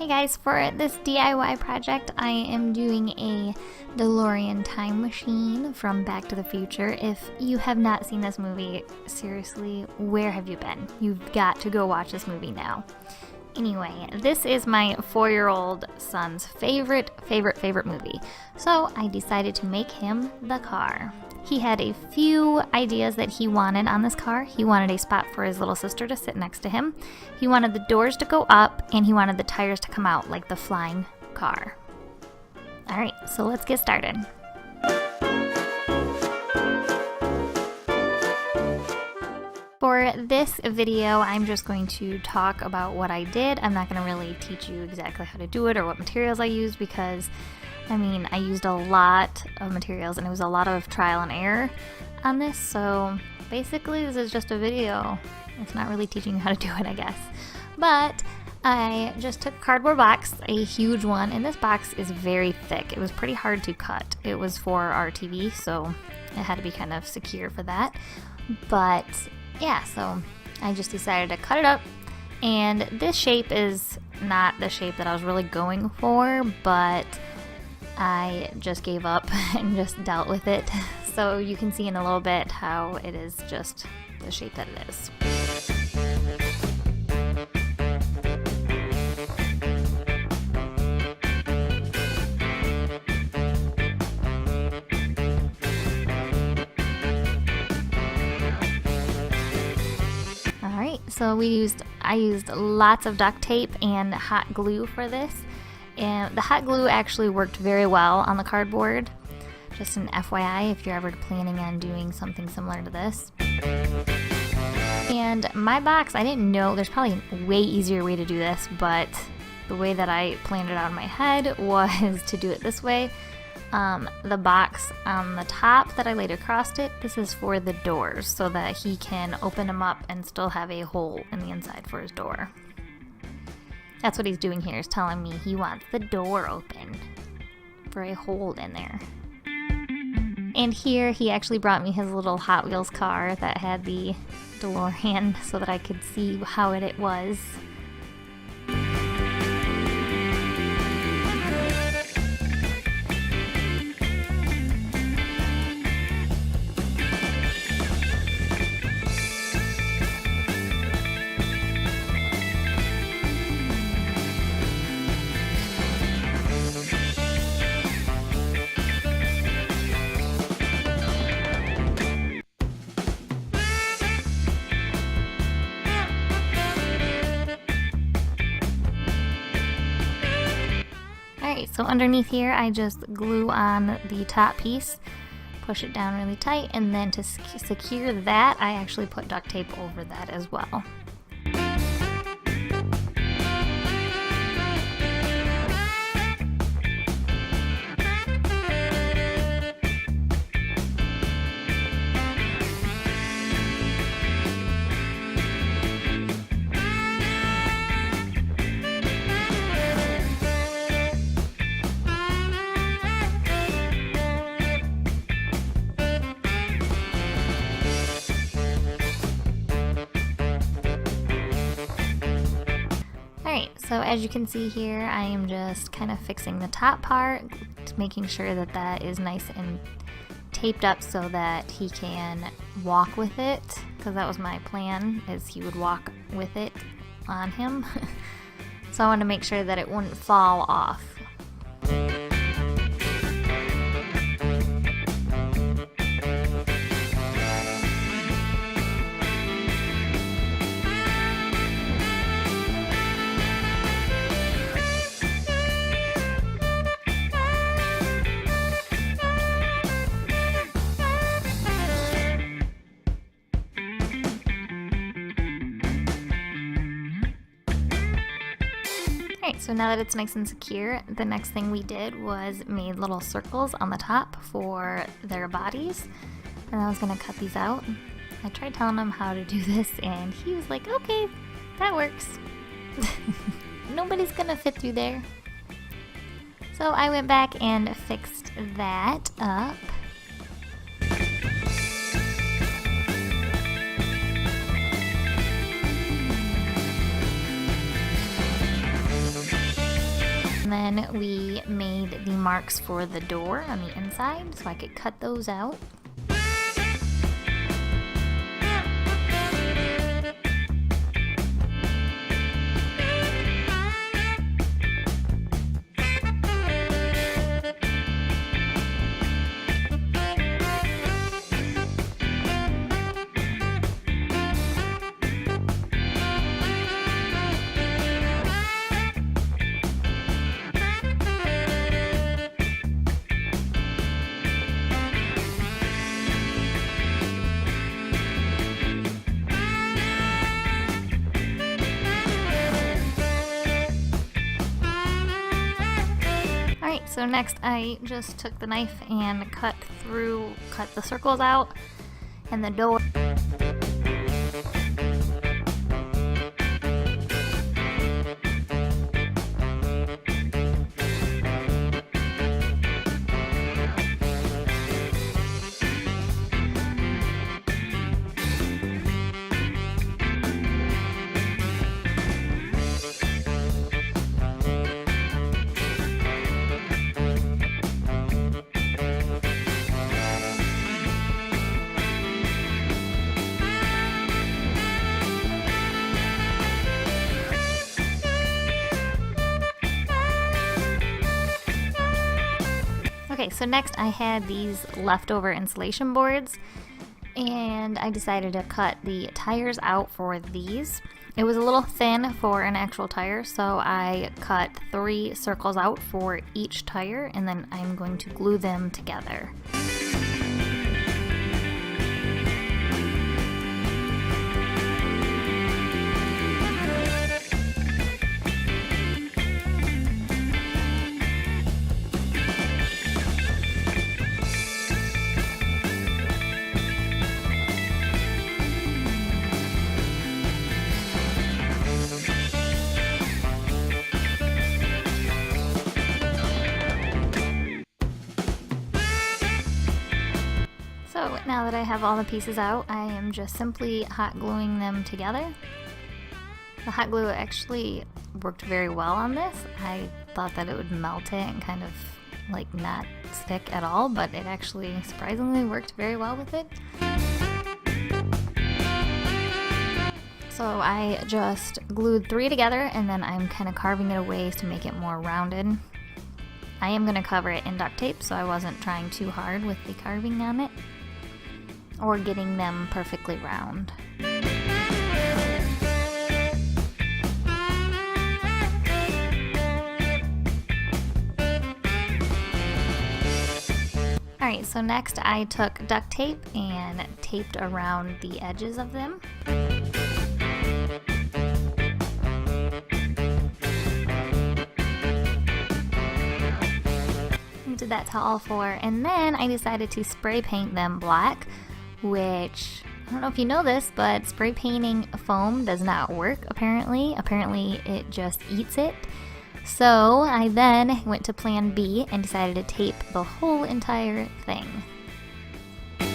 Hey guys, for this DIY project I am doing a DeLorean time machine from Back to the Future. If you have not seen this movie, seriously, where have you been? You've got to go watch this movie now. Anyway, this is my 4-year-old son's favorite movie, so I decided to make him the car. He had a few ideas that he wanted on this car. He wanted a spot for his little sister to sit next to him. He wanted the doors to go up, and he wanted the tires to come out like the flying car. Alright, so let's get started. For this video, I'm just going to talk about what I did. I'm not going to really teach you exactly how to do it or what materials I used because, I used a lot of materials and it was a lot of trial and error on this. So basically, this is just a video. It's not really teaching you how to do it, I guess. But I just took a cardboard box, a huge one, and this box is very thick. It was pretty hard to cut. It was for our TV, so it had to be kind of secure for that. But yeah, so I just decided to cut it up, and this shape is not the shape that I was really going for, but I just gave up and just dealt with it. So you can see in a little bit how it is just the shape that it is. So I used lots of duct tape and hot glue for this, and the hot glue actually worked very well on the cardboard. Just an FYI if you're ever planning on doing something similar to this. And my box, I didn't know, there's probably a way easier way to do this, but the way that I planned it out in my head was to do it this way. The box on the top that I laid across it, this is for the doors so that he can open them up and still have a hole in the inside for his door. That's what he's doing here, is telling me he wants the door open for a hole in there. And here he actually brought me his little Hot Wheels car that had the DeLorean so that I could see how it was. So underneath here, I just glue on the top piece, push it down really tight, and then to secure that, I actually put duct tape over that as well. So as you can see here, I am just kind of fixing the top part, making sure that that is nice and taped up so that he can walk with it, because that was my plan, is he would walk with it on him. So I wanted to make sure that it wouldn't fall off. So now that it's nice and secure, the next thing we did was made little circles on the top for their bodies, and I was going to cut these out. I tried telling him how to do this, and he was like, okay, that works. Nobody's going to fit through there. So I went back and fixed that up. And then we made the marks for the door on the inside so I could cut those out. So next I just took the knife and cut the circles out and the door. Okay, so next I had these leftover insulation boards and I decided to cut the tires out for these. It was a little thin for an actual tire, so I cut 3 circles out for each tire and then I'm going to glue them together. So now that I have all the pieces out, I am just simply hot gluing them together. The hot glue actually worked very well on this. I thought that it would melt it and kind of like not stick at all, but it actually surprisingly worked very well with it. So I just glued 3 together and then I'm kind of carving it away to make it more rounded. I am going to cover it in duct tape, so I wasn't trying too hard with the carving on it or getting them perfectly round. Alright, so next I took duct tape and taped around the edges of them. I did that to all 4, and then I decided to spray paint them black, which, I don't know if you know this, but spray painting foam does not work apparently. Apparently it just eats it. So I then went to plan B and decided to tape the whole entire thing. And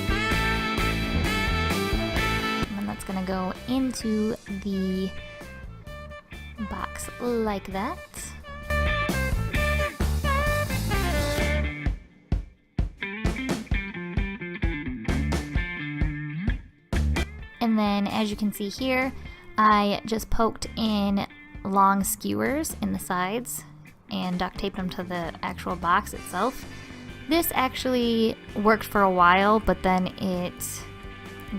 then that's gonna go into the box like that. And then as you can see here, I just poked in long skewers in the sides and duct taped them to the actual box itself. This actually worked for a while, but then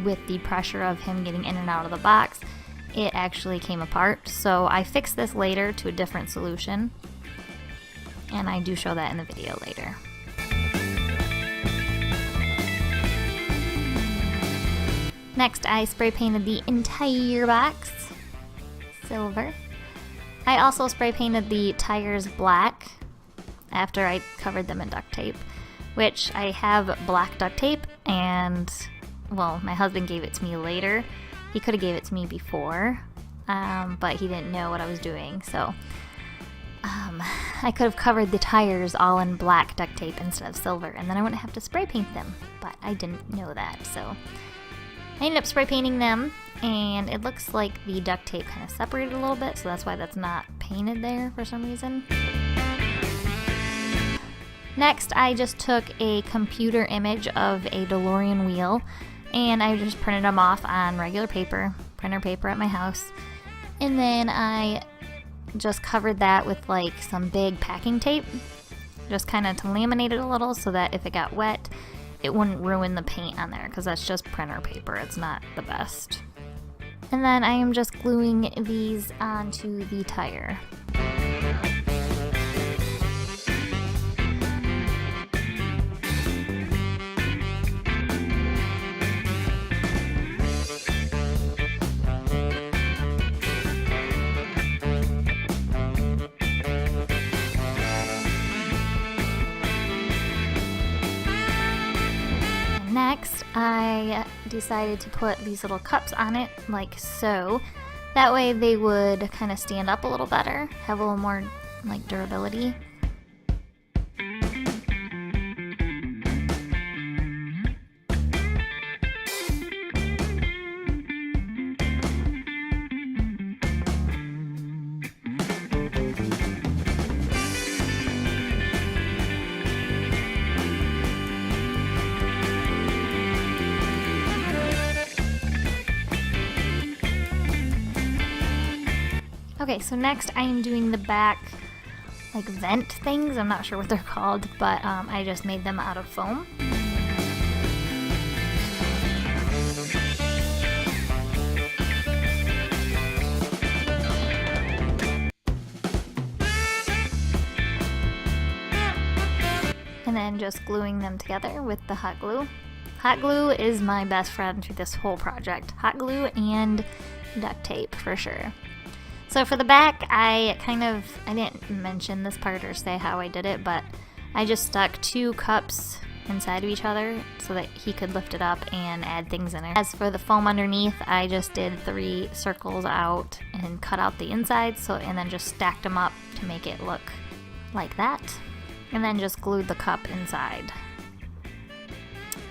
with the pressure of him getting in and out of the box, it actually came apart. So I fixed this later to a different solution, and I do show that in the video later. Next, I spray painted the entire box silver. I also spray painted the tires black after I covered them in duct tape, which I have black duct tape, and well, my husband gave it to me later. He could have gave it to me before, but he didn't know what I was doing, so I could have covered the tires all in black duct tape instead of silver, and then I wouldn't have to spray paint them, but I didn't know that, so I ended up spray painting them, and it looks like the duct tape kind of separated a little bit, so that's why that's not painted there for some reason. Next, I just took a computer image of a DeLorean wheel and I just printed them off on regular paper, printer paper at my house. And then I just covered that with like some big packing tape, just kind of to laminate it a little so that if it got wet, it wouldn't ruin the paint on there, because that's just printer paper. It's not the best. And then I am just gluing these onto the tire. Next, I decided to put these little cups on it, like so. That way they would kind of stand up a little better, have a little more like durability. Okay, so next I am doing the back like vent things. I'm not sure what they're called, but I just made them out of foam. And then just gluing them together with the hot glue. Hot glue is my best friend through this whole project. Hot glue and duct tape for sure. So for the back, I didn't mention this part or say how I did it, but I just stuck 2 cups inside of each other so that he could lift it up and add things in it. As for the foam underneath, I just did 3 circles out and cut out the inside, and then just stacked them up to make it look like that. And then just glued the cup inside.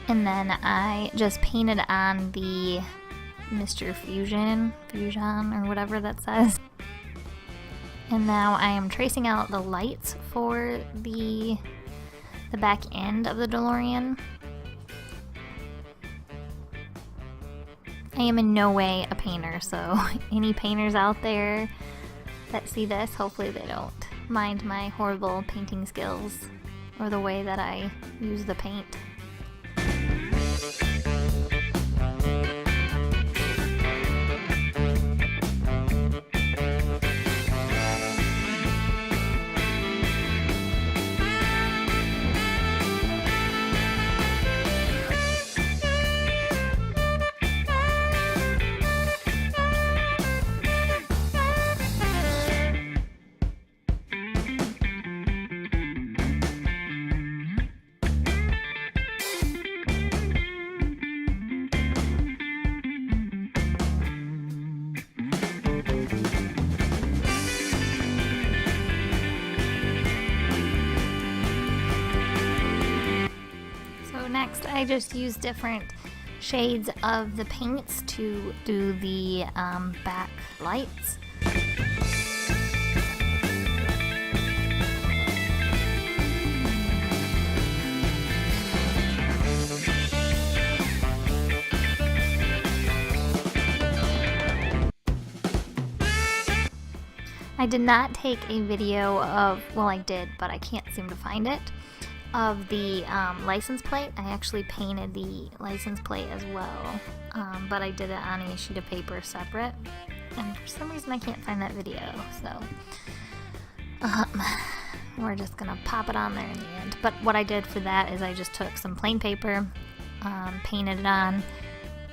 And then I just painted on the Mr. Fusion, or whatever that says. And now I am tracing out the lights for the back end of the DeLorean. I am in no way a painter, so any painters out there that see this, hopefully they don't mind my horrible painting skills or the way that I use the paint. Next, I just used different shades of the paints to do the back lights. I did not take a video of, well I did, but I can't seem to find it, of the license plate. I actually painted the license plate as well, but I did it on a sheet of paper separate, and for some reason I can't find that video, so we're just gonna pop it on there in the end. But what I did for that is I just took some plain paper, painted it on,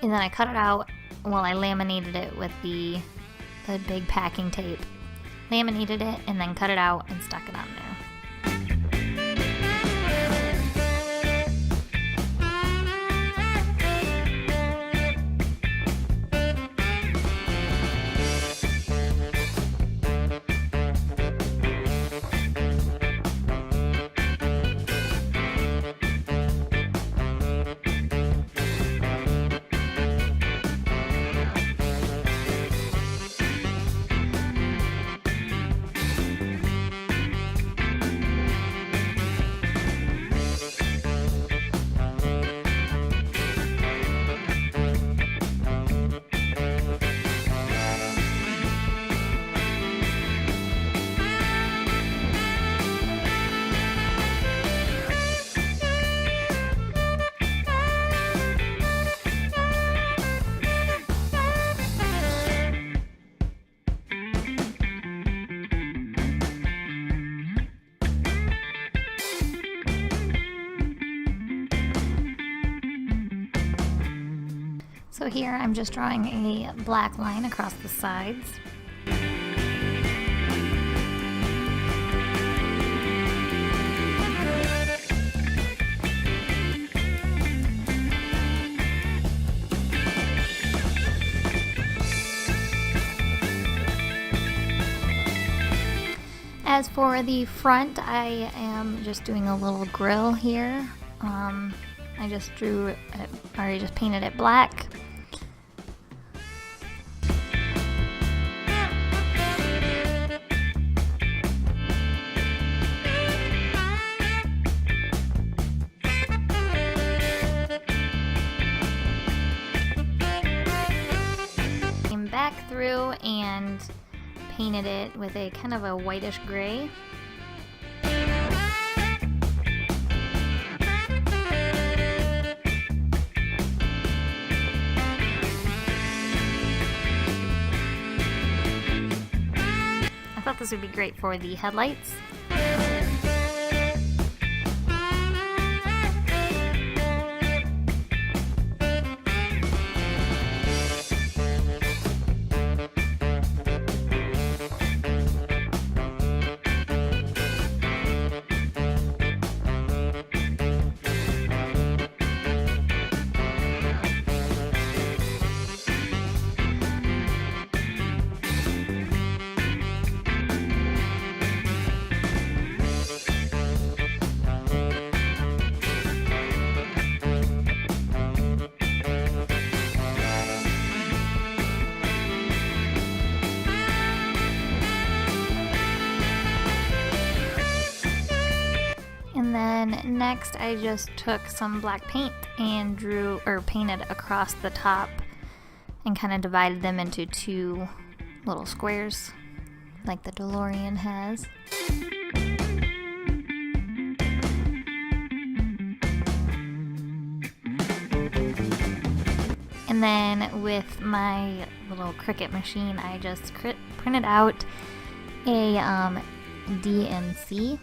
and then I cut it out. Well, I laminated it with the big packing tape, laminated it, and then cut it out and stuck it on there. So here I'm just drawing a black line across the sides. As for the front, I am just doing a little grille here. I just drew it, or I just painted it black. Came back through and painted it with a kind of a whitish gray. I thought this would be great for the headlights. And then next I just took some black paint and drew or painted across the top and kind of divided them into two little squares like the Delorean has. And then with my little Cricut machine, I just printed out a DNC.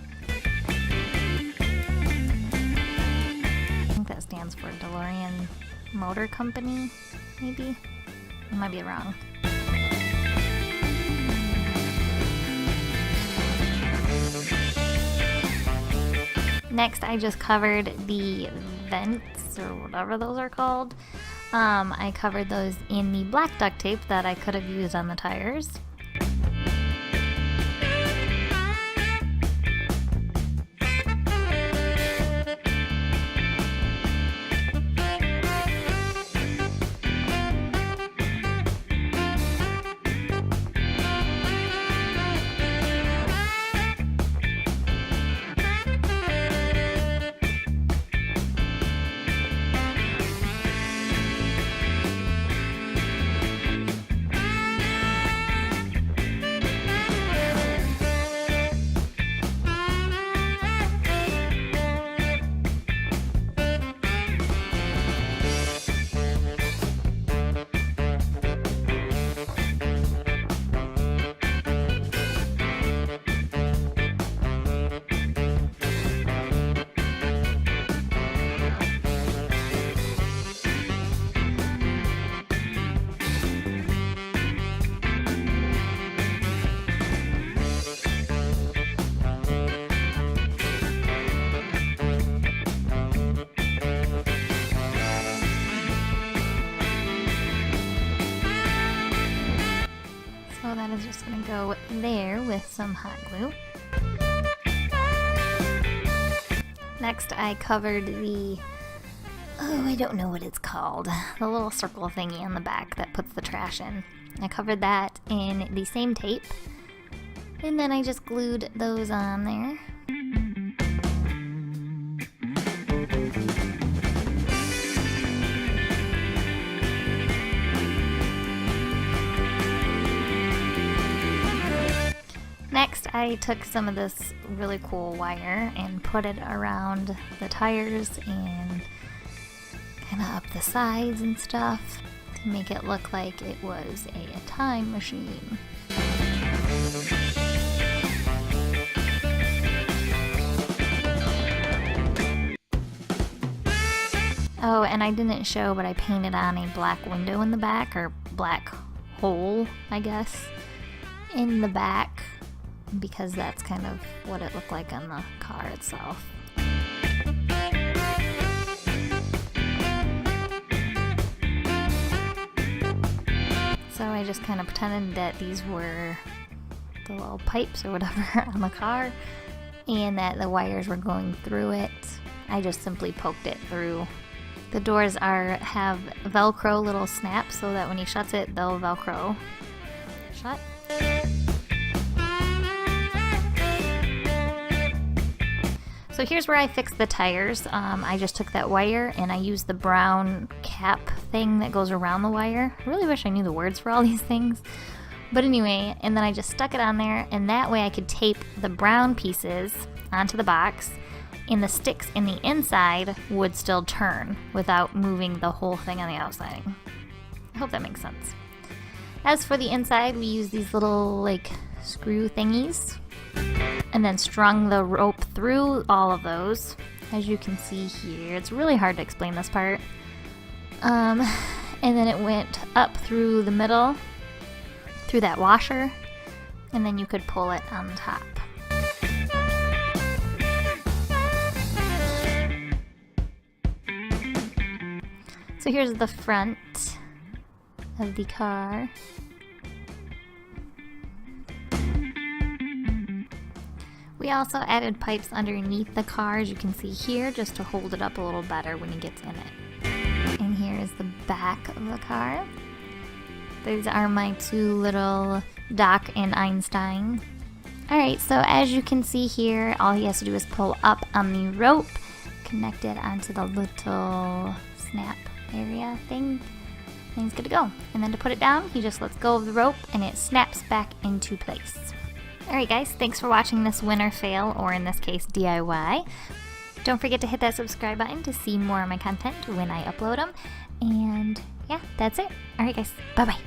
I think that stands for Delorean Motor Company, maybe? I might be wrong. Next, I just covered the vents, or whatever those are called. I covered those in the black duct tape that I could have used on the tires. So that is just going to go there with some hot glue. Next I covered the, I don't know what it's called, the little circle thingy on the back that puts the trash in. I covered that in the same tape, and then I just glued those on there. Next, I took some of this really cool wire and put it around the tires and kind of up the sides and stuff to make it look like it was a time machine. Oh, and I didn't show, but I painted on a black window in the back, or black hole, I guess, in the back, because that's kind of what it looked like on the car itself. So I just kind of pretended that these were the little pipes or whatever on the car, and that the wires were going through it. I just simply poked it through. The doors have Velcro little snaps so that when he shuts it, they'll Velcro shut. So here's where I fixed the tires. I just took that wire and I used the brown cap thing that goes around the wire. I really wish I knew the words for all these things. But anyway, and then I just stuck it on there, and that way I could tape the brown pieces onto the box, and the sticks in the inside would still turn without moving the whole thing on the outside. I hope that makes sense. As for the inside, we use these little like screw thingies, and then strung the rope through all of those, as you can see here. It's really hard to explain this part. And then it went up through the middle, through that washer, and then you could pull it on top. So here's the front of the car. We also added pipes underneath the car, as you can see here, just to hold it up a little better when he gets in it. And here is the back of the car. These are my two little Doc and Einstein. Alright, so as you can see here, all he has to do is pull up on the rope, connect it onto the little snap area thing, and he's good to go. And then to put it down, he just lets go of the rope and it snaps back into place. Alright guys, thanks for watching this winner fail, or in this case DIY. Don't forget to hit that subscribe button to see more of my content when I upload them. And yeah, that's it. Alright guys, bye bye.